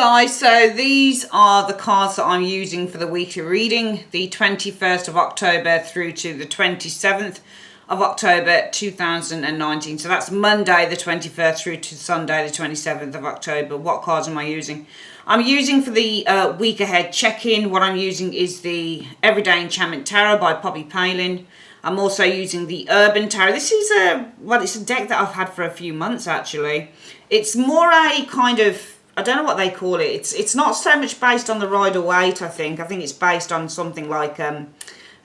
guys, so these are the cards that I'm using for the weekly reading, the 21st of October through to the 27th of October 2019. So that's Monday the 21st through to Sunday the 27th of October. What cards am I using? I'm using for the week ahead check-in, what I'm using is the Everyday Enchantment Tarot by Poppy Palin. I'm also using the Urban Tarot. This is it's a deck that I've had for a few months actually. It's more a kind of, I don't know what they call it. It's not so much based on the Rider-Waite, I think. I think it's based on something like, do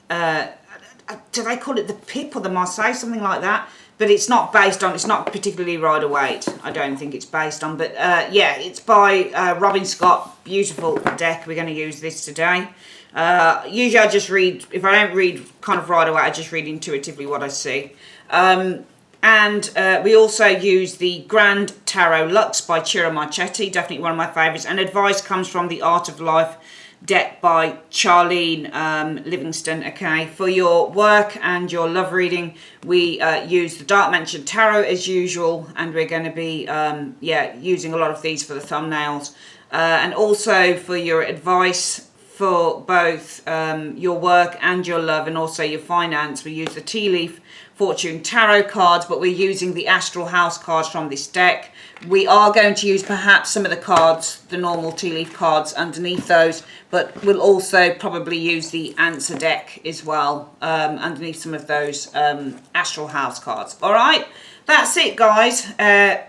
they call it the Pip or the Marseille, something like that? But it's not based on, it's not particularly Rider-Waite, I don't think it's based on. But yeah, it's by Robin Scott. Beautiful deck. We're going to use this today. Usually I just read, if I don't read kind of Rider-Waite, I just read intuitively what I see. And we also use the Grand Tarot Luxe by Ciro Marchetti, definitely one of my favourites. And advice comes from the Art of Life deck by Charlene Livingston. Okay, for your work and your love reading, we use the Dark Mansion Tarot as usual, and we're going to be using a lot of these for the thumbnails. And also for your advice for both your work and your love and also your finance, we use the Tea Leaf Fortune Tarot cards, but we're using the Astral House cards from this deck. We are going to use perhaps some of the cards, the normal tea leaf cards underneath those, but we'll also probably use the answer deck as well underneath some of those Astral House cards. All right, that's it, guys.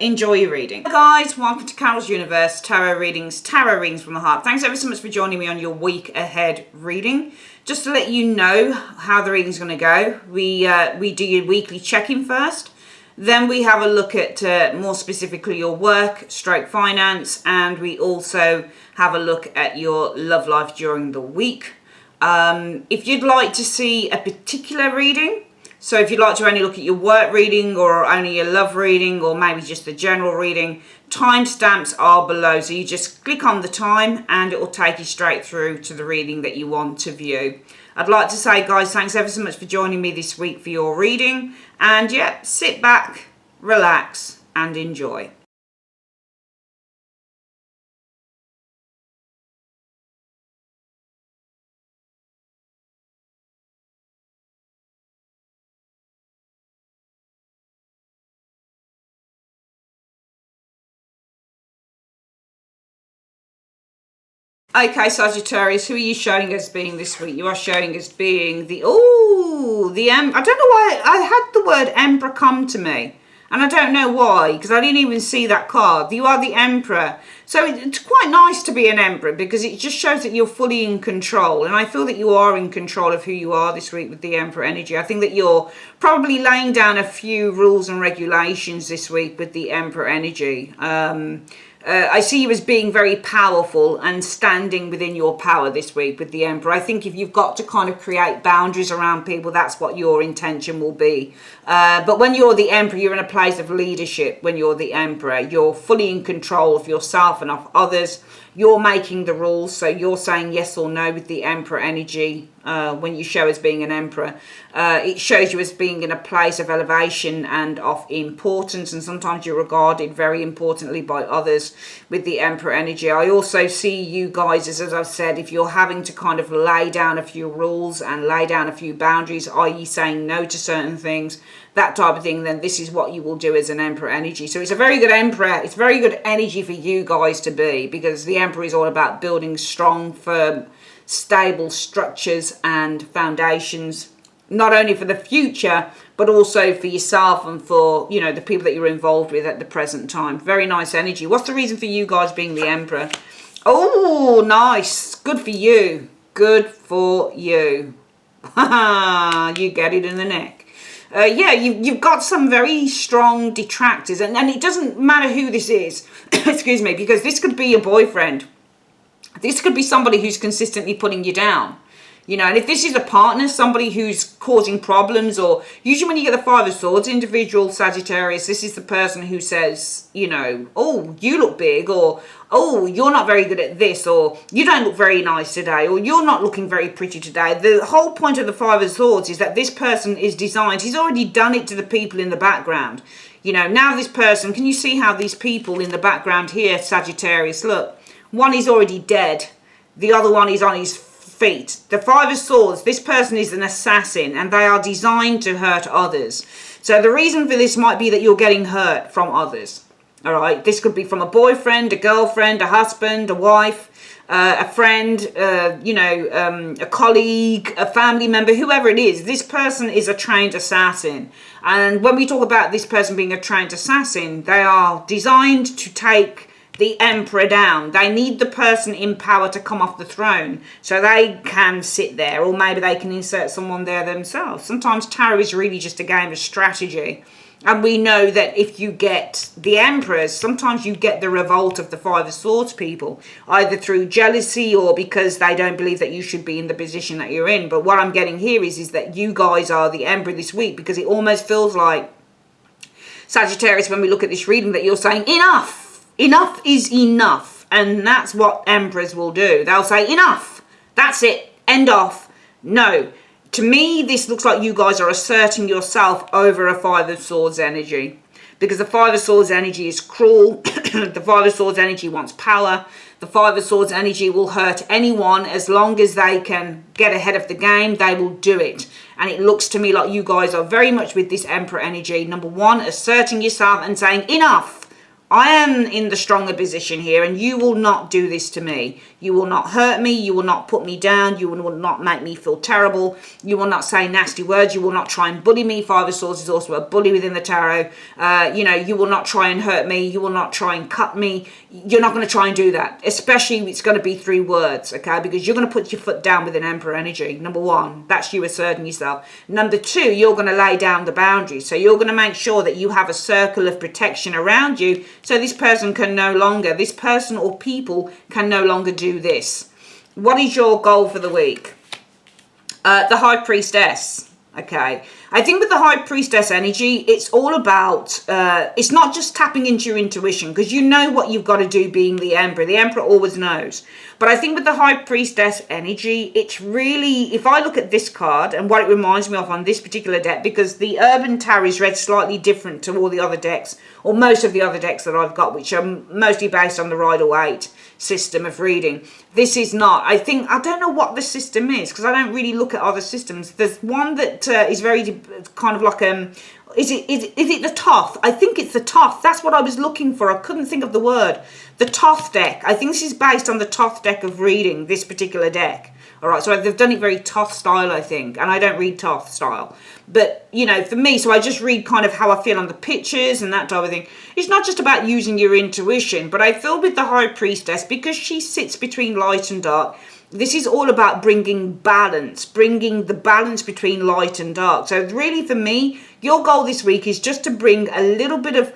Enjoy your reading. Hi guys, welcome to Carol's Universe Tarot Readings from the Heart. Thanks ever so much for joining me on your week ahead reading. Just to let you know how the reading's going to go, we do your weekly check-in first. Then we have a look at more specifically your work, stroke finance, and we also have a look at your love life during the week. If you'd like to see a particular reading, so if you'd like to only look at your work reading or only your love reading or maybe just the general reading, timestamps are below. So you just click on the time and it will take you straight through to the reading that you want to view. I'd like to say, guys, thanks ever so much for joining me this week for your reading. And yeah, sit back, relax and enjoy. Okay, Sagittarius, who are you showing as being this week? You are showing as being the, I don't know why I had the word Emperor come to me. And I don't know why, because I didn't even see that card. You are the Emperor. So it's quite nice to be an Emperor because it just shows that you're fully in control. And I feel that you are in control of who you are this week with the Emperor energy. I think that you're probably laying down a few rules and regulations this week with the Emperor energy. I see you as being very powerful and standing within your power this week with the Emperor. I think if you've got to kind of create boundaries around people, that's what your intention will be. But when you're the Emperor, you're in a place of leadership. When you're the Emperor, you're fully in control of yourself and of others. You're making the rules, so you're saying yes or no with the Emperor energy. When you show as being an Emperor, it shows you as being in a place of elevation and of importance, and sometimes you're regarded very importantly by others with the Emperor energy. I also see you guys as I've said, if you're having to kind of lay down a few rules and lay down a few boundaries, i.e. saying no to certain things, that type of thing, then this is what you will do as an Emperor energy. So it's a very good Emperor. It's very good energy for you guys to be, because the Emperor is all about building strong, firm, stable structures and foundations, not only for the future, but also for yourself and for, you know, the people that you're involved with at the present time. Very nice energy. What's the reason for you guys being the Emperor? Oh, nice. Good for you. Good for you. You get it in the neck. Yeah, you've got some very strong detractors, and it doesn't matter who this is, excuse me, because this could be your boyfriend. This could be somebody who's consistently putting you down. You know, and if this is a partner, somebody who's causing problems, or usually when you get the Five of Swords, individual Sagittarius, this is the person who says, you know, oh, you look big, or oh, you're not very good at this, or you don't look very nice today, or you're not looking very pretty today. The whole point of the Five of Swords is that this person is designed, he's already done it to the people in the background. You know, now this person, can you see how these people in the background here, Sagittarius, look, One is already dead. The other one is on his feet. The Five of Swords, this person is an assassin and they are designed to hurt others. So the reason for this might be that you're getting hurt from others. All right, this could be from a boyfriend, a girlfriend, a husband, a wife, a friend, a colleague, a family member, whoever it is. This person is a trained assassin. And when we talk about this person being a trained assassin, they are designed to take the emperor down. They need the person in power to come off the throne so they can sit there, or maybe they can insert someone there themselves. Sometimes tarot is really just a game of strategy. And we know that if you get the emperors, sometimes you get the revolt of the Five of Swords people, either through jealousy or because they don't believe that you should be in the position that you're in. But what I'm getting here is that you guys are the emperor this week, because it almost feels like, Sagittarius, when we look at this reading, that you're saying enough. Enough is enough. And that's what emperors will do. They'll say enough. That's it. End off. No. To me, this looks like you guys are asserting yourself over a Five of Swords energy. Because the Five of Swords energy is cruel. The Five of Swords energy wants power. The Five of Swords energy will hurt anyone. As long as they can get ahead of the game, they will do it. And it looks to me like you guys are very much with this Emperor energy. Number one, asserting yourself and saying enough. I am in the stronger position here, and you will not do this to me. You will not hurt me. You will not put me down. You will not make me feel terrible. You will not say nasty words. You will not try and bully me. Five of Swords is also a bully within the tarot. You will not try and hurt me. You will not try and cut me. You're not going to try and do that. Especially it's going to be 3 words, okay? Because you're going to put your foot down with an Emperor energy. Number one, that's you asserting yourself. Number two, you're going to lay down the boundaries. So you're going to make sure that you have a circle of protection around you, so this person or people can no longer do this. What is your goal for the week? The High Priestess. Okay. I think with the High Priestess energy, it's all about, it's not just tapping into your intuition, because you know what you've got to do being the Emperor. The Emperor always knows. But I think with the High Priestess energy, it's really, if I look at this card and what it reminds me of on this particular deck, because the Urban Tarot is read slightly different to all the other decks, or most of the other decks that I've got, which are mostly based on the Rider-Waite system of reading. This is not. I don't know what the system is, because I don't really look at other systems. There's one that is very kind of like is it the Toth? I think it's the Toth. That's what I was looking for. I couldn't think of the word. The Toth deck. I think this is based on the Toth deck of reading, this particular deck. All right, so they've done it very Toth style, I think, and I don't read Toth style. But, for me, so I just read kind of how I feel on the pictures and that type of thing. It's not just about using your intuition, but I feel with the High Priestess, because she sits between light and dark, this is all about bringing the balance between light and dark. So really, for me, your goal this week is just to bring a little bit of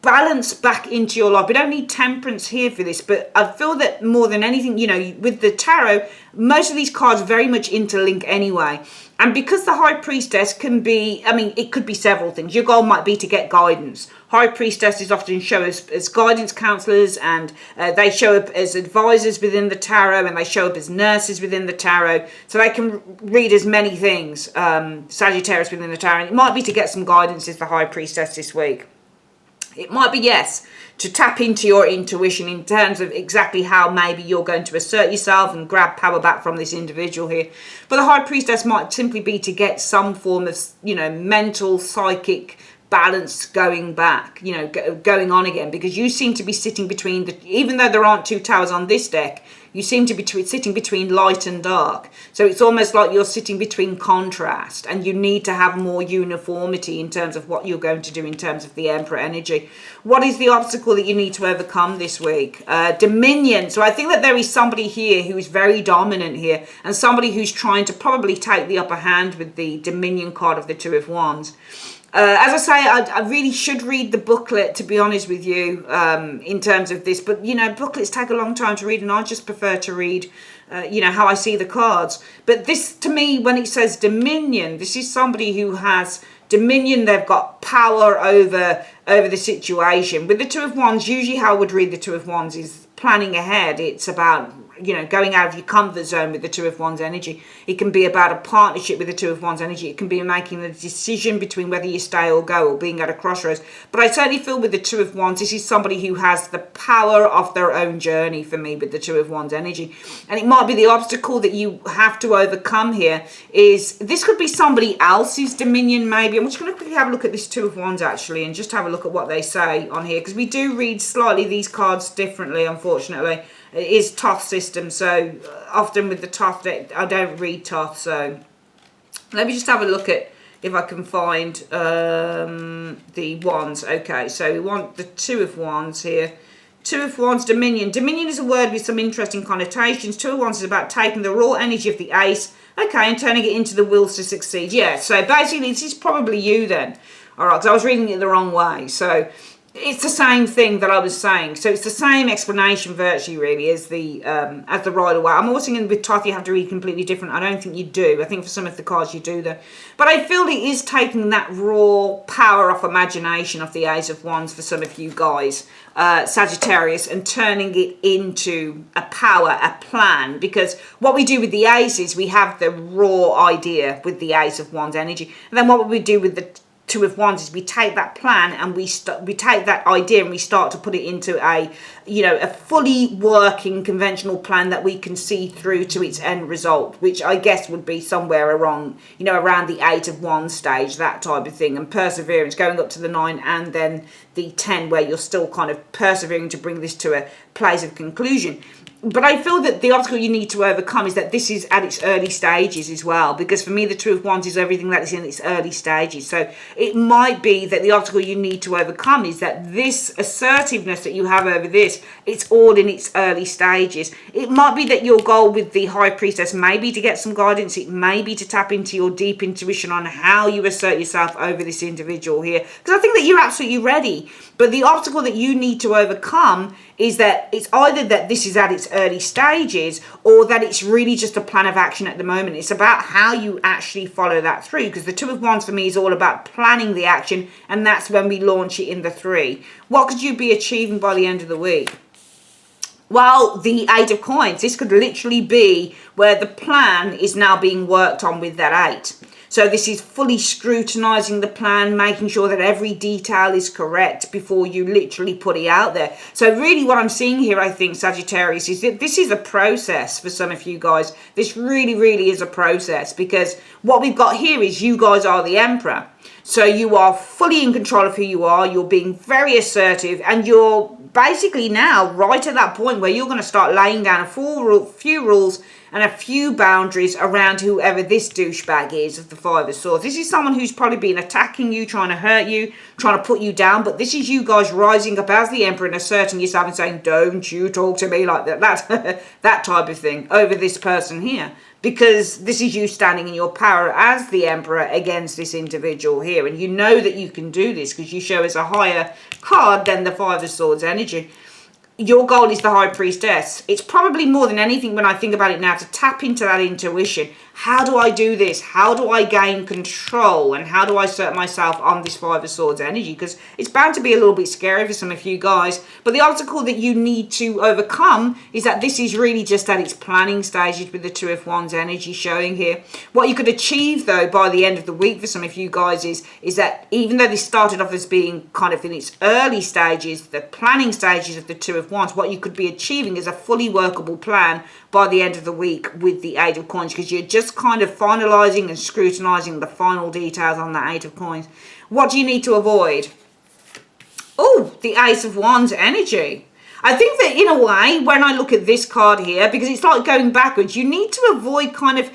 balance back into your life. We don't need temperance here for this, but I feel that more than anything, with the tarot, most of these cards very much interlink anyway. And because the High Priestess can be, it could be several things. Your goal might be to get guidance. High Priestesses often show us as guidance counselors, and they show up as advisors within the tarot, and they show up as nurses within the tarot. So they can read as many things, Sagittarius within the tarot. And it might be to get some guidance as the High Priestess this week. It might be, yes, to tap into your intuition in terms of exactly how maybe you're going to assert yourself and grab power back from this individual here. But the High Priestess might simply be to get some form of, mental, psychic balance going back, going on again, because you seem to be sitting between, even though there aren't 2 towers on this deck, you seem to be sitting between light and dark. So it's almost like you're sitting between contrast, and you need to have more uniformity in terms of what you're going to do in terms of the Emperor energy. What is the obstacle that you need to overcome this week? Dominion. So I think that there is somebody here who is very dominant here, and somebody who's trying to probably take the upper hand with the Dominion card of the Two of Wands. As I say, I really should read the booklet, to be honest with you, in terms of this. But, booklets take a long time to read, and I just prefer to read, how I see the cards. But this, to me, when it says Dominion, this is somebody who has Dominion. They've got power over the situation. With the Two of Wands, usually how I would read the Two of Wands is planning ahead. It's about going out of your comfort zone with the Two of Wands energy. It can be about a partnership with the Two of Wands energy. It can be making a decision between whether you stay or go, or being at a crossroads. But I certainly feel with the Two of Wands, this is somebody who has the power of their own journey for me with the Two of Wands energy. And it might be the obstacle that you have to overcome here is, this could be somebody else's dominion maybe. I'm just going to quickly have a look at this Two of Wands actually, and just have a look at what they say on here, because we do read slightly these cards differently, unfortunately. It is Thoth system, so often with the Thoth, I don't read Thoth. So let me just have a look at if I can find the Wands. Okay, so we want the Two of Wands here. Two of Wands, Dominion. Dominion is a word with some interesting connotations. Two of Wands is about taking the raw energy of the Ace, okay, and turning it into the wills to succeed. Yeah, so basically this is probably you then. All right, because I was reading it the wrong way. So it's the same thing that I was saying. So it's the same explanation virtually, really, as the Rider Waite. I'm also thinking with Thoth you have to read completely different. I don't think you do. I think for some of the cards you do though. But I feel it is taking that raw power of imagination of the Ace of Wands for some of you guys, Sagittarius, and turning it into a power, a plan. Because what we do with the Ace is we have the raw idea with the Ace of Wands energy. And then what we do with the Two of Wands is we take that plan and we take that idea and we start to put it into a fully working conventional plan that we can see through to its end result, which I guess would be somewhere around the Eight of Wands stage, that type of thing, and perseverance going up to the 9 and then the 10, where you're still kind of persevering to bring this to a place of conclusion. But I feel that the obstacle you need to overcome is that this is at its early stages as well. Because for me, the Two of Wands is everything that is in its early stages. So it might be that the obstacle you need to overcome is that this assertiveness that you have over this, it's all in its early stages. It might be that your goal with the High Priestess may be to get some guidance. It may be to tap into your deep intuition on how you assert yourself over this individual here. Because I think that you're absolutely ready. But the obstacle that you need to overcome is that it's either that this is at its early stages or that it's really just a plan of action at the moment. It's about how you actually follow that through, because the Two of Wands for me is all about planning the action, and that's when we launch it in the 3. What could you be achieving by the end of the week? Well, the Eight of Coins. This could literally be where the plan is now being worked on with that 8. So this is fully scrutinizing the plan, making sure that every detail is correct before you literally put it out there. So really what I'm seeing here, I think, Sagittarius, is that this is a process for some of you guys. This really, really is a process, because what we've got here is you guys are the Emperor. So you are fully in control of who you are. You're being very assertive, and you're basically now right at that point where you're going to start laying down a few rules and a few boundaries around whoever this douchebag is of the Five of Swords. This is someone who's probably been attacking you, trying to hurt you, trying to put you down. But this is you guys rising up as the Emperor and asserting yourself and saying, don't you talk to me like that. That's that type of thing over this person here. Because this is you standing in your power as the Emperor against this individual here. And you know that you can do this because you show as a higher card than the Five of Swords energy. Your goal is the High Priestess. It's probably more than anything, when I think about it now, to tap into that intuition. How do I do this? How do I gain control? And how do I assert myself on this Five of Swords energy? Because it's bound to be a little bit scary for some of you guys. But the obstacle that you need to overcome is that this is really just at its planning stages with the Two of Wands energy showing here. What you could achieve, though, by the end of the week for some of you guys is that even though this started off as being kind of in its early stages, the planning stages of the Two of Wands, what you could be achieving is a fully workable plan by the end of the week with the Eight of Coins, because you're just kind of finalizing and scrutinizing the final details on that Eight of Coins. What do you need to avoid? Oh, the Ace of Wands energy. I think that in a way, when I look at this card here, because it's like going backwards, you need to avoid kind of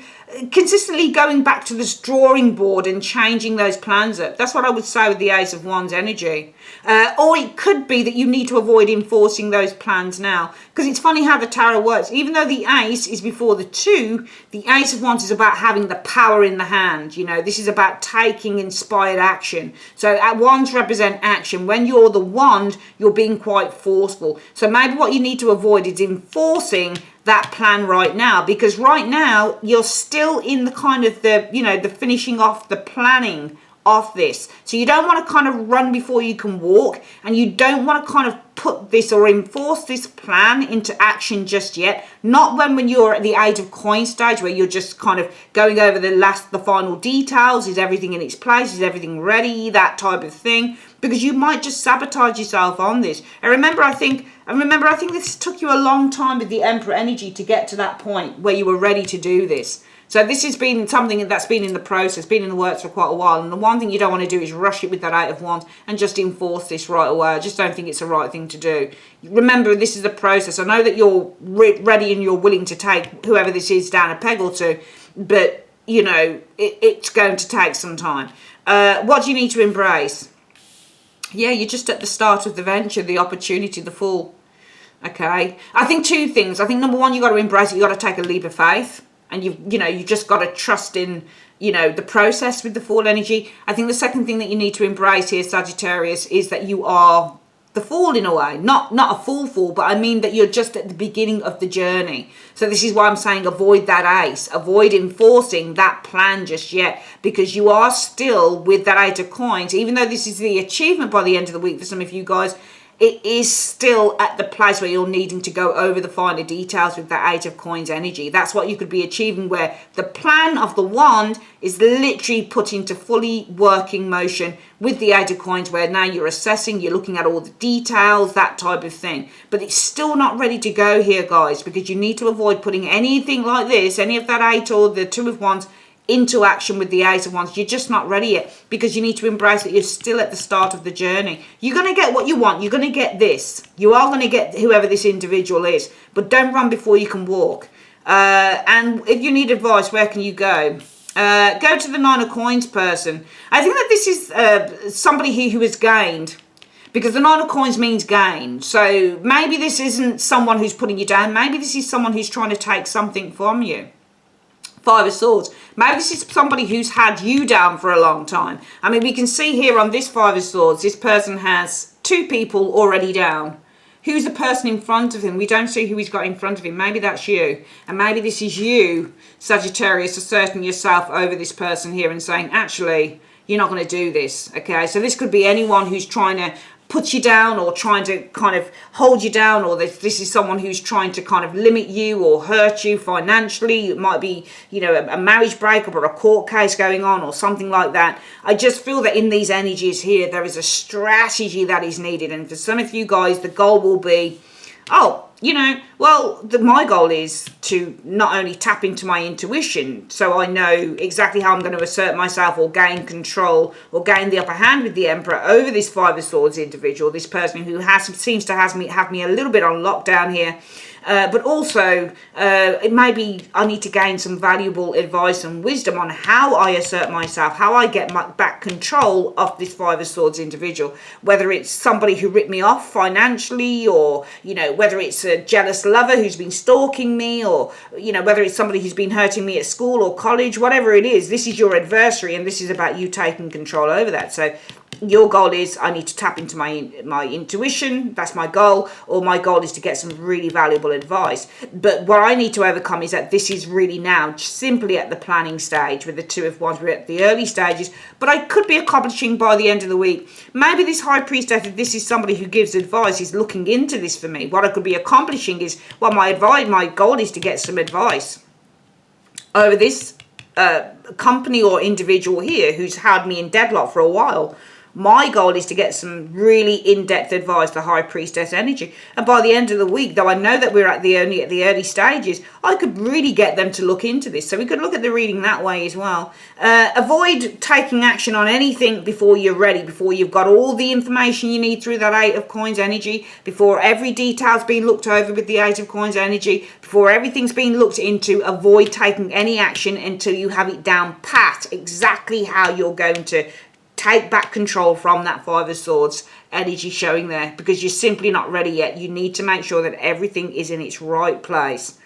consistently going back to this drawing board and changing those plans up. That's what I would say with the Ace of Wands energy. Or it could be that you need to avoid enforcing those plans now. Because it's funny how the tarot works. Even though the Ace is before the 2, the Ace of Wands is about having the power in the hand. You know, this is about taking inspired action. So wands represent action. When you're the wand, you're being quite forceful. So maybe what you need to avoid is enforcing that plan right now, because right now you're still in the kind of the finishing off the planning of this. So you don't want to kind of run before you can walk, and you don't want to kind of put this or enforce this plan into action just yet. Not when you're at the Eight of Coins stage, where you're just kind of going over the final details. Is everything in its place? Is everything ready? That type of thing. Because you might just sabotage yourself on this. And remember, I think this took you a long time with the Emperor energy to get to that point where you were ready to do this. So this has been something that's been in the process, been in the works for quite a while. And the one thing you don't want to do is rush it with that Eight of Wands and just enforce this right away. I just don't think it's the right thing to do. Remember, this is a process. I know that you're ready and you're willing to take whoever this is down a peg or two, but, you know, it's going to take some time. What do you need to embrace? Yeah, you're just at the start of the venture, the opportunity, the Fool. Okay. I think two things. I think number one, you got to embrace it. You got to take a leap of faith. And you've just got to trust in, the process with the Fool energy. I think the second thing that you need to embrace here, Sagittarius, is that you are the Fool in a way. Not a fool, but I mean that you're just at the beginning of the journey. So this is why I'm saying avoid that ace. Avoid enforcing that plan just yet, because you are still with that Eight of Coins. Even though this is the achievement by the end of the week for some of you guys, it is still at the place where you're needing to go over the finer details with that Eight of Coins energy. That's what you could be achieving, where the plan of the wand is literally put into fully working motion with the Eight of Coins, where now you're assessing, you're looking at all the details, that type of thing. But it's still not ready to go here, guys, because you need to avoid putting anything like this, any of that Eight or the Two of Wands, into action with the Ace of Wands. You're just not ready yet, because you need to embrace that you're still at the start of the journey. You're going to get what you want. You're going to get this. You are going to get whoever this individual is, but don't run before you can walk. And if you need advice, where can you go? Go to the Nine of Coins person. I think that this is somebody here who has gained, because the Nine of Coins means gain. So maybe this isn't someone who's putting you down. Maybe this is someone who's trying to take something from you. Five of Swords. Maybe this is somebody who's had you down for a long time. I mean, we can see here on this Five of Swords, this person has two people already down. Who's the person in front of him? We don't see who he's got in front of him. Maybe that's you. And maybe this is you, Sagittarius, asserting yourself over this person here and saying, actually, you're not going to do this. Okay, so this could be anyone who's trying to put you down or trying to kind of hold you down, or this is someone who's trying to kind of limit you or hurt you financially. It might be, a marriage breakup or a court case going on or something like that. I just feel that in these energies here, there is a strategy that is needed. And for some of you guys, the goal will be, my goal is to not only tap into my intuition, so I know exactly how I'm going to assert myself or gain control or gain the upper hand with the Emperor over this Five of Swords individual, this person who seems to have me a little bit on lockdown here. But also, it may be I need to gain some valuable advice and wisdom on how I assert myself, how I get back control of this Five of Swords individual. Whether it's somebody who ripped me off financially, or, whether it's a jealous lover who's been stalking me, or, whether it's somebody who's been hurting me at school or college, whatever it is, this is your adversary, and this is about you taking control over that. So your goal is, I need to tap into my intuition. That's my goal. Or my goal is to get some really valuable advice. But what I need to overcome is that this is really now simply at the planning stage with the Two of Wands. We're at the early stages, but I could be accomplishing by the end of the week. Maybe this High Priestess, if this is somebody who gives advice, is looking into this for me. What I could be accomplishing is, my goal is to get some advice over this company or individual here who's had me in deadlock for a while. My goal is to get some really in-depth advice, the High Priestess energy. And by the end of the week, though I know that we're at the early stages, I could really get them to look into this. So we could look at the reading that way as well. Avoid taking action on anything before you're ready, before you've got all the information you need through that Eight of Coins energy, before every detail's been looked over with the Eight of Coins energy, before everything's been looked into. Avoid taking any action until you have it down pat, exactly how you're going to take back control from that Five of Swords energy showing there, because you're simply not ready yet. You need to make sure that everything is in its right place.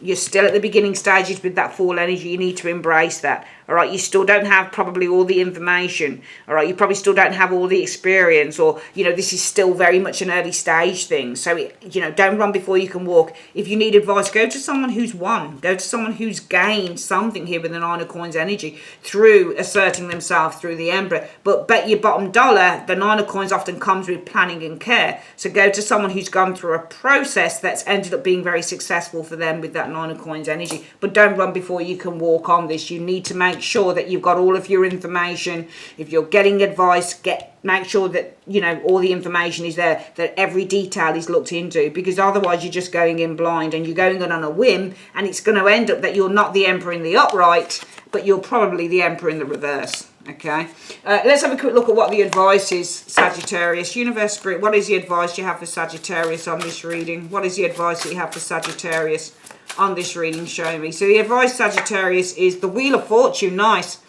You're still at the beginning stages with that fall energy. You need to embrace that. All right. You still don't have probably all the information. All right. You probably still don't have all the experience, or, this is still very much an early stage thing. So, don't run before you can walk. If you need advice, go to someone who's won. Go to someone who's gained something here with the Nine of Coins energy through asserting themselves through the Emperor. But bet your bottom dollar, the Nine of Coins often comes with planning and care. So go to someone who's gone through a process that's ended up being very successful for them with that Nine of Coins energy. But don't run before you can walk on this. You need to make sure that you've got all of your information. If you're getting advice, make sure that all the information is there, that every detail is looked into, because otherwise you're just going in blind and you're going on a whim, and it's going to end up that you're not the Emperor in the upright, but you're probably the Emperor in the reverse. Okay, let's have a quick look at what the advice is, Sagittarius. Universe, Spirit, what is the advice you have for Sagittarius on this reading? What is the advice that you have for Sagittarius on this reading? Show me. So the advice, Sagittarius, is the Wheel of Fortune. Nice.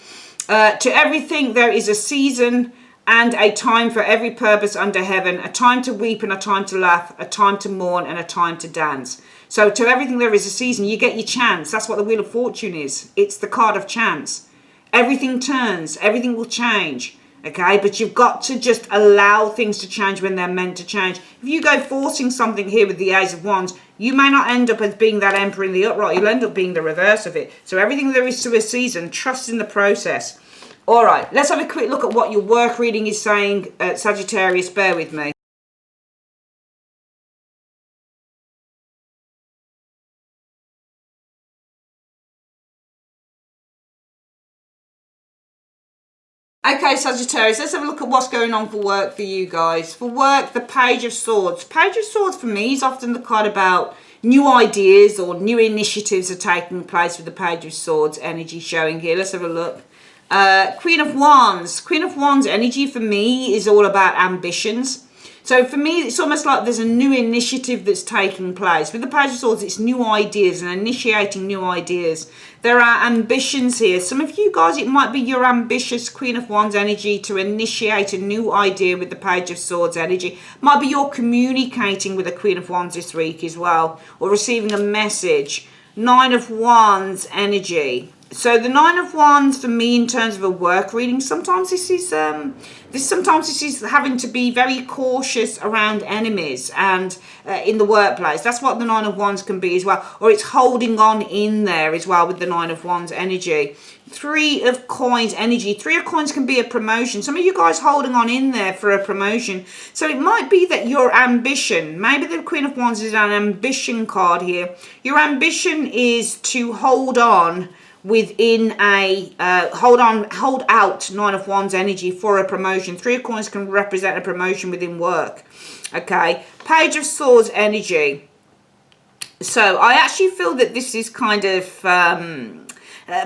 To everything there is a season and a time for every purpose under heaven, a time to weep and a time to laugh, a time to mourn and a time to dance. So to everything there is a season. You get your chance. That's what the Wheel of Fortune is. It's the card of chance. Everything turns, everything will change, okay? But you've got to just allow things to change when they're meant to change. If you go forcing something here with the Ace of Wands, you may not end up as being that Emperor in the upright. You'll end up being the reverse of it. So everything there is to a season, trust in the process. All right, let's have a quick look at what your work reading is saying, Sagittarius. Bear with me. Okay, Sagittarius, let's have a look at what's going on for work for you guys. For work, the Page of Swords. Page of Swords for me is often the card about new ideas or new initiatives are taking place with the Page of Swords energy showing here. Let's have a look. Queen of Wands. Queen of Wands energy for me is all about ambitions. So for me, it's almost like there's a new initiative that's taking place. With the Page of Swords, it's new ideas and initiating new ideas. There are ambitions here. Some of you guys, it might be your ambitious Queen of Wands energy to initiate a new idea with the Page of Swords energy. Might be you're communicating with the Queen of Wands this week as well, or receiving a message. Nine of Wands energy. So the Nine of Wands for me in terms of a work reading, sometimes this is having to be very cautious around enemies and in the workplace. That's what the Nine of Wands can be as well. Or it's holding on in there as well with the Nine of Wands energy. Three of Coins energy. Three of Coins can be a promotion. Some of you guys holding on in there for a promotion. So it might be that your ambition, maybe the Queen of Wands is an ambition card here. Your ambition is to hold on within a hold out Nine of Wands energy for a promotion. Three of Coins can represent a promotion within work. Okay, Page of Swords energy. So I actually feel that this is kind of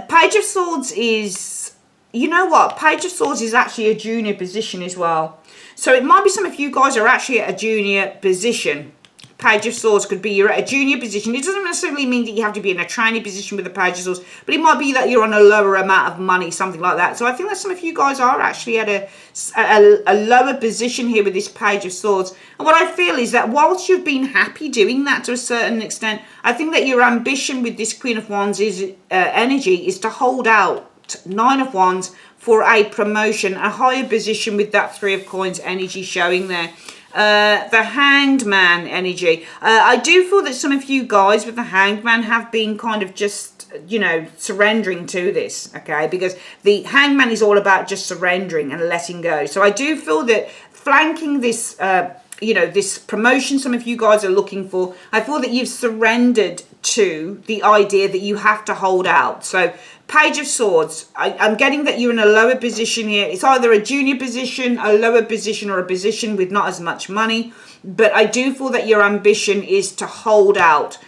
Page of Swords is, you know what, Page of Swords is actually a junior position as well. So it might be some of you guys are actually at a junior position. Page of Swords could be you're at a junior position. It doesn't necessarily mean that you have to be in a training position with the Page of Swords, but it might be that you're on a lower amount of money, something like that. So I think that some of you guys are actually at a lower position here with this Page of Swords. And what I feel is that whilst you've been happy doing that to a certain extent, I think that your ambition with this Queen of Wands is energy is to hold out Nine of Wands for a promotion, a higher position with that Three of Coins energy showing there. The Hanged Man energy. I do feel that some of you guys with the Hanged Man have been kind of just, surrendering to this, okay? Because the Hanged Man is all about just surrendering and letting go. So I do feel that flanking this, this promotion some of you guys are looking for, I feel that you've surrendered to the idea that you have to hold out. So Page of Swords, I'm getting that you're in a lower position here. It's either a junior position, a lower position, or a position with not as much money. But I do feel that your ambition is to hold out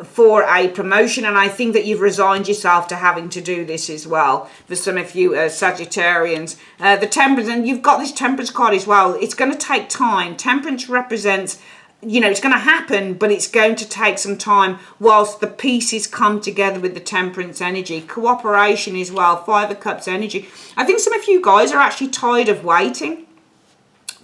for a promotion. And I think that you've resigned yourself to having to do this as well. For some of you Sagittarians. The Temperance, and you've got this Temperance card as well. It's going to take time. Temperance represents, it's going to happen, but it's going to take some time whilst the pieces come together with the Temperance energy. Cooperation as well, Five of Cups energy. I think some of you guys are actually tired of waiting.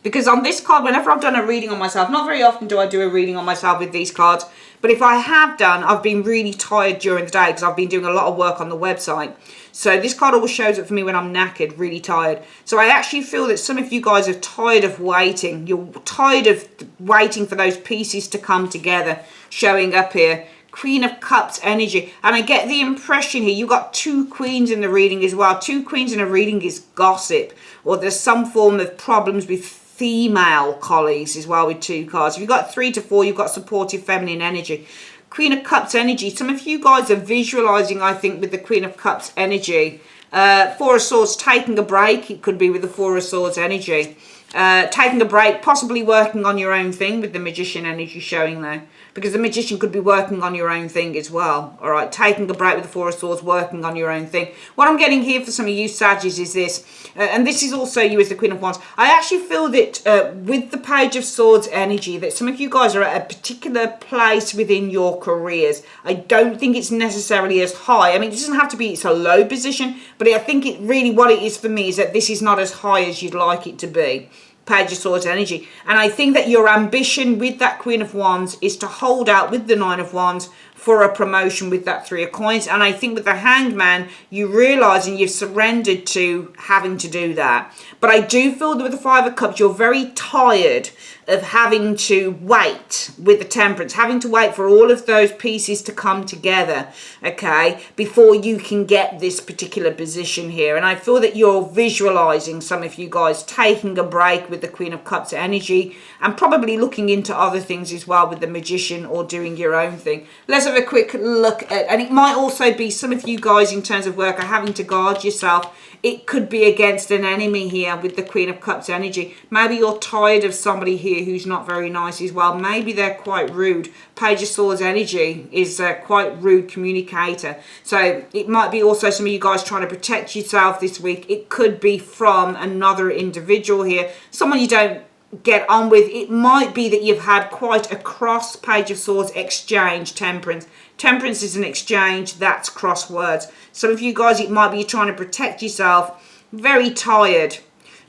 Because on this card, whenever I've done a reading on myself, not very often do I do a reading on myself with these cards, but if I have done, I've been really tired during the day because I've been doing a lot of work on the website. So this card always shows up for me when I'm knackered, really tired. So I actually feel that some of you guys are tired of waiting. You're tired of waiting for those pieces to come together, showing up here. Queen of Cups energy. And I get the impression here, you've got two queens in the reading as well. Two queens in a reading is gossip, or there's some form of problems with female colleagues as well with two cards. If you've got 3 to 4, you've got supportive feminine energy. Queen of Cups energy. Some of you guys are visualizing, I think, with the Queen of Cups energy. Four of Swords, taking a break. It could be with the Four of Swords energy. Taking a break, possibly working on your own thing with the Magician energy showing there. Because the Magician could be working on your own thing as well. All right, taking a break with the Four of Swords, working on your own thing. What I'm getting here for some of you Saggies is this, and this is also you as the Queen of Wands. I actually feel that with the Page of Swords energy, that some of you guys are at a particular place within your careers. I don't think it's necessarily as high. I mean, it doesn't have to be, it's a low position, but I think it really, what it is for me is that this is not as high as you'd like it to be. Page of Swords energy. And I think that your ambition with that Queen of Wands is to hold out with the Nine of Wands for a promotion with that Three of Coins. And I think with the Hanged Man, you realise and you've surrendered to having to do that. But I do feel that with the Five of Cups, you're very tired of having to wait with the Temperance, having to wait for all of those pieces to come together, okay, before you can get this particular position here. And I feel that you're visualising, some of you guys, taking a break with the Queen of Cups energy and probably looking into other things as well with the Magician or doing your own thing. Let's have a quick look at, and it might also be some of you guys in terms of work are having to guard yourself. It could be against an enemy here with the Queen of Cups energy. Maybe you're tired of somebody here who's not very nice as well. Maybe they're quite rude. Page of Swords energy is a quite rude communicator. So it might be also some of you guys trying to protect yourself this week. It could be from another individual here. Someone you don't get on with. It might be that you've had quite a cross Page of Swords exchange. Temperance. Temperance is an exchange, that's cross words. Some of you guys, it might be you're trying to protect yourself, very tired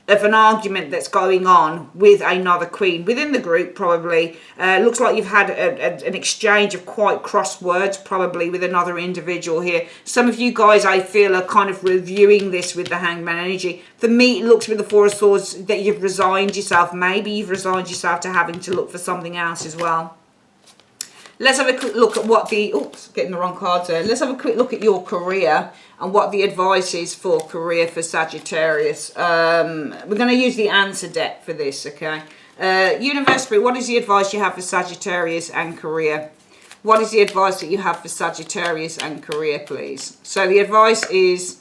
of an argument that's going on with another queen within the group probably. Looks like you've had an exchange of quite cross words probably with another individual here. Some of you guys, I feel, are kind of reviewing this with the Hanged Man energy. For me, it looks with the Four of Swords that you've resigned yourself. Maybe you've resigned yourself to having to look for something else as well. Let's have a quick look at what the, oops, getting the wrong cards there. Let's have a quick look at your career and what the advice is for career for Sagittarius. We're going to use the answer deck for this, okay? Universe Spirit, what is the advice you have for Sagittarius and career? What is the advice that you have for Sagittarius and career, please? So the advice is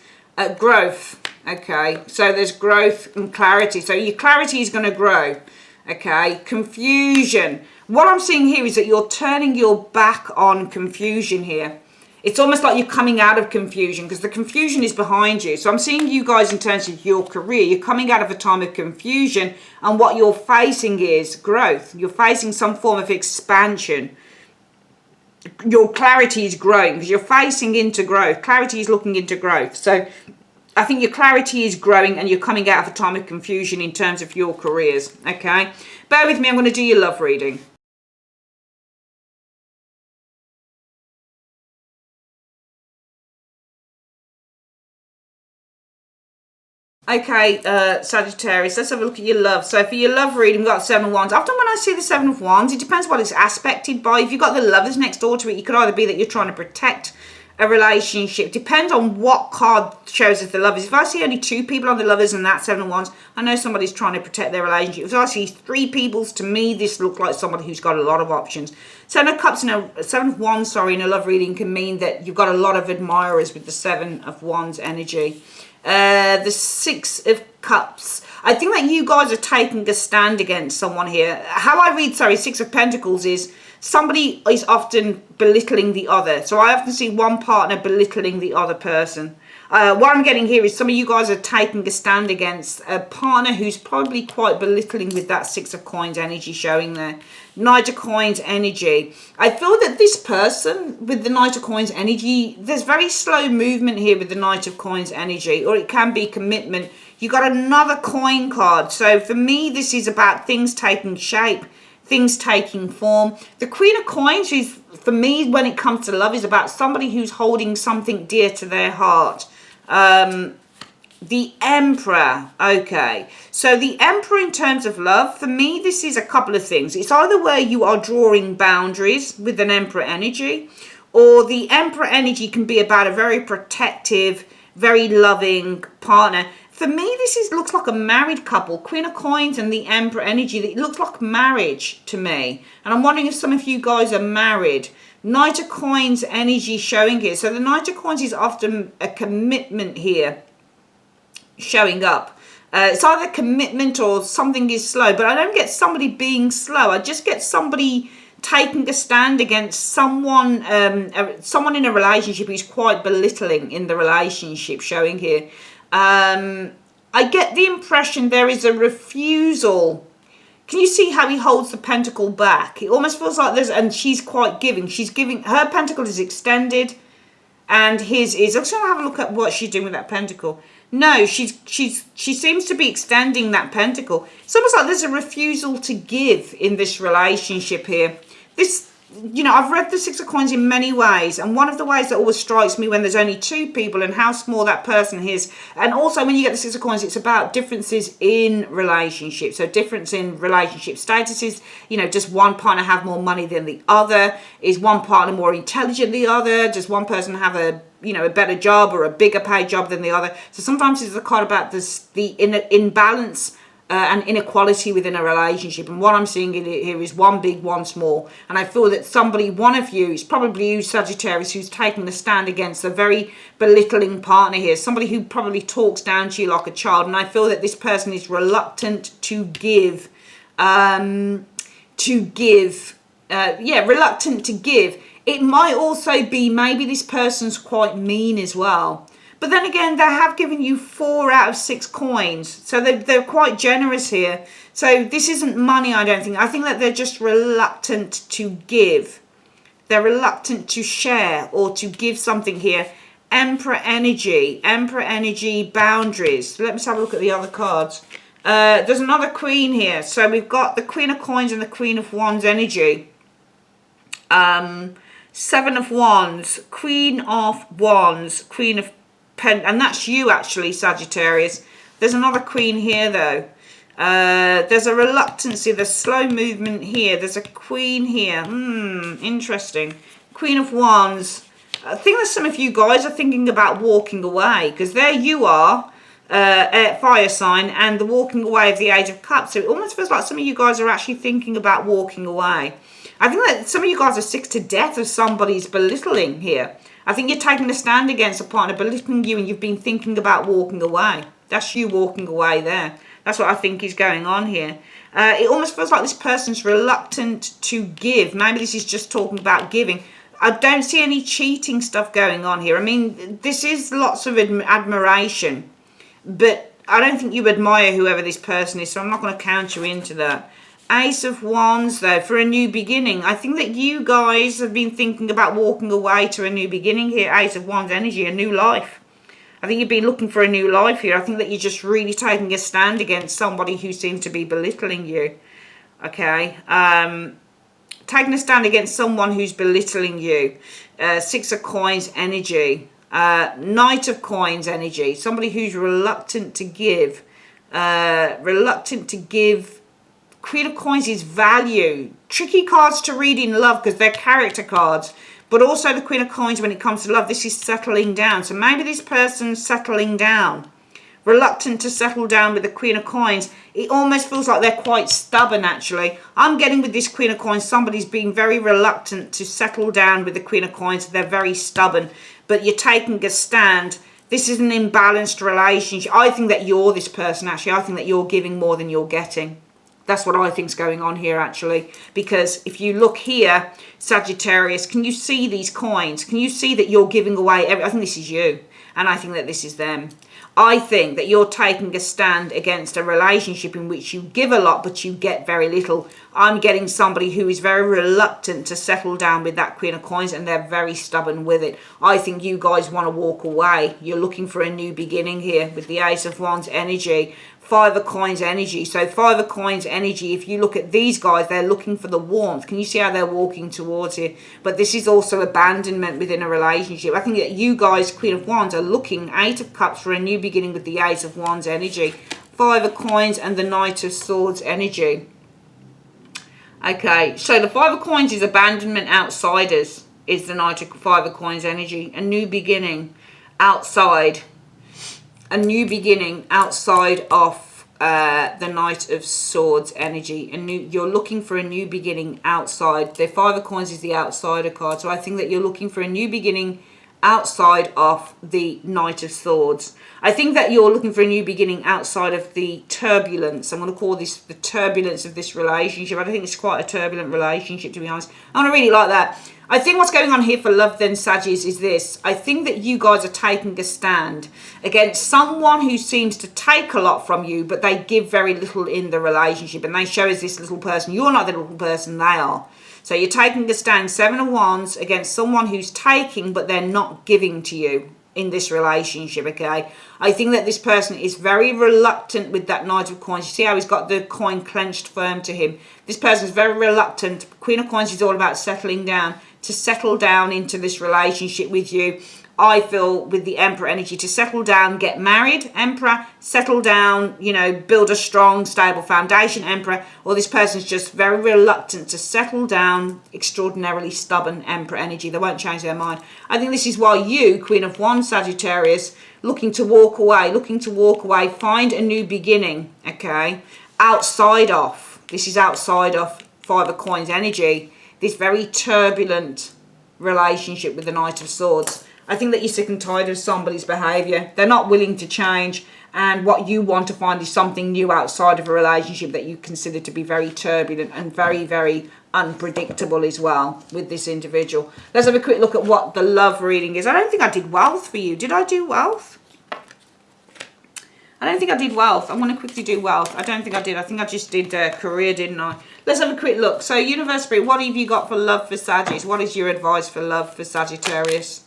growth, okay? So there's growth and clarity. So your clarity is going to grow, okay? Confusion. What I'm seeing here is that you're turning your back on confusion here. It's almost like you're coming out of confusion because the confusion is behind you. So I'm seeing you guys in terms of your career. You're coming out of a time of confusion and what you're facing is growth. You're facing some form of expansion. Your clarity is growing because you're facing into growth. Clarity is looking into growth. So I think your clarity is growing and you're coming out of a time of confusion in terms of your careers, okay? Bear with me, I'm going to do your love reading. Okay, Sagittarius, let's have a look at your love. So for your love reading, we've got Seven of Wands. Often when I see the Seven of Wands, it depends what it's aspected by. If you've got the Lovers next door to it, it could either be that you're trying to protect a relationship. Depends on what card shows us the Lovers. If I see only 2 people on the Lovers and that Seven of Wands, I know somebody's trying to protect their relationship. If I see 3 people, to me, this looks like somebody who's got a lot of options. Seven of Cups and Seven of Wands, sorry, in a love reading can mean that you've got a lot of admirers with the Seven of Wands energy. The Six of Cups. I think that you guys are taking a stand against someone here. How I read, sorry, Six of Pentacles is somebody is often belittling the other. So I often see one partner belittling the other person. What I'm getting here is some of you guys are taking a stand against a partner who's probably quite belittling with that Six of Coins energy showing there. Knight of Coins energy. I feel that this person with the Knight of Coins energy, there's very slow movement here with the Knight of Coins energy, or it can be commitment. You got another coin card. So for me, this is about things taking shape, things taking form. The Queen of Coins is, for me, when it comes to love, is about somebody who's holding something dear to their heart. The Emperor. Okay, so the Emperor in terms of love, for me, this is a couple of things. It's either where you are drawing boundaries with an Emperor energy, or the Emperor energy can be about a very protective, very loving partner. For me, this looks like a married couple. Queen of Coins and the Emperor energy. It looks like marriage to me. And I'm wondering if some of you guys are married. Knight of Coins energy showing here. So the Knight of Coins is often a commitment here showing up. It's either commitment or something is slow. But I don't get somebody being slow. I just get somebody taking a stand against someone in a relationship who's quite belittling in the relationship showing here. I get the impression there is a refusal. Can you see how he holds the pentacle back? It almost feels like there's, and she's quite giving. She's giving, her pentacle is extended and his is. I'm just going to have a look at what she's doing with that pentacle. No, she seems to be extending that pentacle. It's almost like there's a refusal to give in this relationship here. This, you know, I've read the Six of Coins in many ways, and one of the ways that always strikes me when there's only two people and how small that person is, and also when you get the Six of Coins, it's about differences in relationships. So difference in relationship statuses, you know, does one partner have more money than the other? Is one partner more intelligent than the other? Does one person have a, you know, a better job or a bigger paid job than the other? So sometimes it's a card about this, the imbalance and inequality within a relationship. And what I'm seeing in it here is one big, one small. And I feel that somebody, one of you, it's probably you, Sagittarius, who's taking a stand against a very belittling partner here. Somebody who probably talks down to you like a child. And I feel that this person is reluctant to give, reluctant to give. It might also be maybe this person's quite mean as well. But then again, they have given you 4 out of 6 coins. So they're quite generous here. So this isn't money, I don't think. I think that they're just reluctant to give. They're reluctant to share or to give something here. Emperor energy, boundaries. Let me have a look at the other cards. There's another queen here. So we've got the Queen of Coins and the Queen of Wands energy. 7 of Wands, Queen of Wands, Queen of and that's you actually, Sagittarius. There's another queen here though. There's a reluctancy, there's slow movement here. There's a queen here. Interesting. Queen of Wands. I think that some of you guys are thinking about walking away, because there you are, fire sign, and the walking away of the Age of Cups. So it almost feels like some of you guys are actually thinking about walking away. I think that some of you guys are sick to death of somebody's belittling here. I think you're taking a stand against a partner belittling you, and you've been thinking about walking away. That's you walking away there. That's what I think is going on here. It almost feels like this person's reluctant to give. Maybe this is just talking about giving. I don't see any cheating stuff going on here. I mean, this is lots of admiration, but I don't think you admire whoever this person is, so I'm not going to count you into that. Ace of Wands, though, for a new beginning. I think that you guys have been thinking about walking away to a new beginning here. Ace of Wands energy, a new life. I think you've been looking for a new life here. I think that you're just really taking a stand against somebody who seems to be belittling you. Okay. Taking a stand against someone who's belittling you. 6 of Coins energy. Knight of Coins energy. Somebody who's reluctant to give. Queen of Coins is value. Tricky cards to read in love because they're character cards. But also the Queen of Coins, when it comes to love, this is settling down. So maybe this person's settling down. Reluctant to settle down with the Queen of Coins. It almost feels like they're quite stubborn, actually. I'm getting with this Queen of Coins, somebody's being very reluctant to settle down with the Queen of Coins. They're very stubborn. But you're taking a stand. This is an imbalanced relationship. I think that you're this person, actually. I think that you're giving more than you're getting. That's what I think's going on here, actually. Because if you look here, Sagittarius, can you see these coins? Can you see that you're giving away I think this is you, and I think that this is them. I think that you're taking a stand against a relationship in which you give a lot, but you get very little. I'm getting somebody who is very reluctant to settle down with that Queen of Coins, and they're very stubborn with it. I think you guys want to walk away. You're looking for a new beginning here with the Ace of Wands energy. Five of Coins energy. So Five of Coins energy, if you look at these guys, they're looking for the warmth. Can you see how they're walking towards it? But this is also abandonment within a relationship. I think that you guys, Queen of Wands, are looking, Eight of Cups, for a new beginning with the Ace of Wands energy. Five of Coins and the Knight of Swords energy. Okay, so the Five of Coins is abandonment, outsiders, is the Knight of Five of Coins energy. A new beginning outside. A new beginning outside of the Knight of Swords energy. You're looking for a new beginning outside. The Five of Coins is the outsider card. So I think that you're looking for a new beginning outside of the Knight of Swords. I think that you're looking for a new beginning outside of the turbulence. I'm going to call this the turbulence of this relationship. I think it's quite a turbulent relationship, to be honest. I don't really like that. I think what's going on here for love then, Saggies, is this. I think that you guys are taking a stand against someone who seems to take a lot from you, but they give very little in the relationship. And they show as this little person. You're not the little person, they are. So you're taking a stand, Seven of Wands, against someone who's taking, but they're not giving to you in this relationship, okay? I think that this person is very reluctant with that Knight of Coins. You see how he's got the coin clenched firm to him? This person is very reluctant. Queen of Coins is all about settling down, to settle down into this relationship with you. I feel with the Emperor energy, to settle down, get married, Emperor, settle down, you know, build a strong, stable foundation, Emperor, or this person's just very reluctant to settle down, extraordinarily stubborn, Emperor energy. They won't change their mind. I think this is why you, Queen of Wands, Sagittarius, looking to walk away, find a new beginning, okay, outside of, this is outside of Five of Coins energy, this very turbulent relationship with the Knight of Swords. I think that you're sick and tired of somebody's behaviour. They're not willing to change. And what you want to find is something new outside of a relationship that you consider to be very turbulent and very, very unpredictable as well with this individual. Let's have a quick look at what the love reading is. I don't think I did wealth for you. Did I do wealth? I don't think I did wealth. I'm going to quickly do wealth. I don't think I did. I think I just did career, didn't I? Let's have a quick look. So, Universe Spirit, what have you got for love for Sagittarius? What is your advice for love for Sagittarius?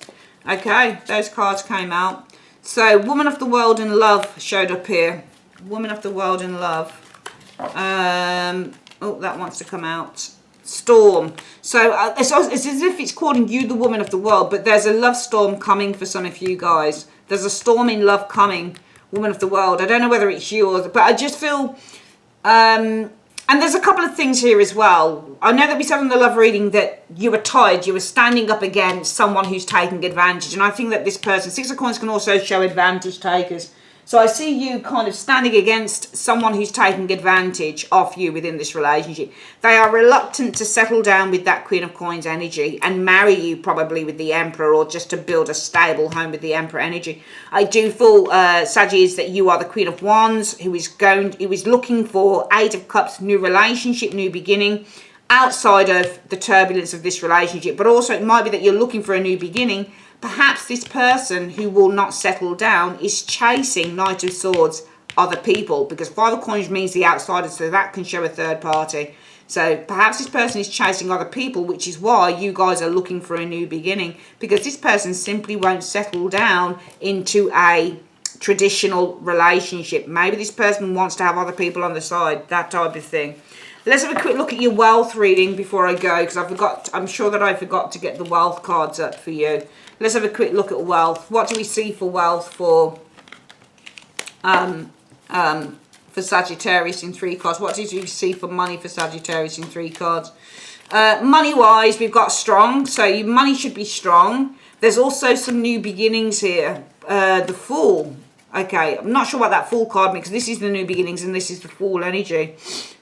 Okay, those cards came out. So, Woman of the World and Love showed up here. Woman of the World and Love. Oh, that wants to come out. Storm. So, it's as if it's calling you the Woman of the World, but there's a love storm coming for some of you guys. There's a storm in love coming. Woman of the World. I don't know whether it's you or... But I just feel... and there's a couple of things here as well. I know that we said in the love reading that you were tired. You were standing up against someone who's taking advantage. And I think that this person... Six of Coins can also show advantage takers. So I see you kind of standing against someone who's taking advantage of you within this relationship. They are reluctant to settle down with that Queen of Coins energy and marry you probably with the Emperor, or just to build a stable home with the Emperor energy. I do feel, Sagittarius, that you are the Queen of Wands who is looking for Eight of Cups, new relationship, new beginning, outside of the turbulence of this relationship. But also it might be that you're looking for a new beginning. Perhaps this person who will not settle down is chasing Knight of Swords, other people, because Five of Coins means the outsider, so that can show a third party. So perhaps this person is chasing other people, which is why you guys are looking for a new beginning, because this person simply won't settle down into a traditional relationship. Maybe this person wants to have other people on the side, that type of thing. Let's have a quick look at your wealth reading before I go, because I'm sure that I forgot to get the wealth cards up for you. Let's have a quick look at wealth. What do we see for wealth for Sagittarius in 3 cards? What did you see for money for Sagittarius in 3 cards? Money-wise, we've got strong, so your money should be strong. There's also some new beginnings here. The Fool. Okay, I'm not sure what that Fool card means, because this is the new beginnings and this is the Fool energy.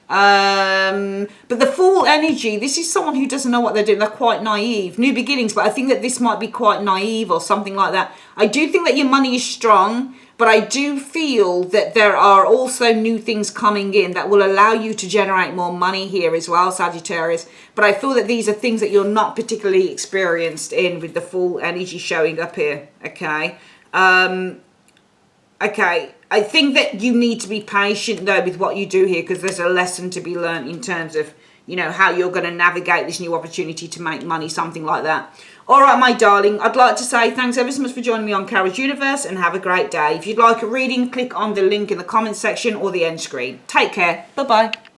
But the Fool energy, this is someone who doesn't know what they're doing. They're quite naive. New beginnings, but I think that this might be quite naive or something like that. I do think that your money is strong, but I do feel that there are also new things coming in that will allow you to generate more money here as well, Sagittarius. But I feel that these are things that you're not particularly experienced in with the Fool energy showing up here, okay? Okay, I think that you need to be patient though with what you do here, because there's a lesson to be learned in terms of, you know, how you're going to navigate this new opportunity to make money, something like that. All right, my darling, I'd like to say thanks ever so much for joining me on Carol's Universe, and have a great day. If you'd like a reading, click on the link in the comments section or the end screen. Take care. Bye-bye.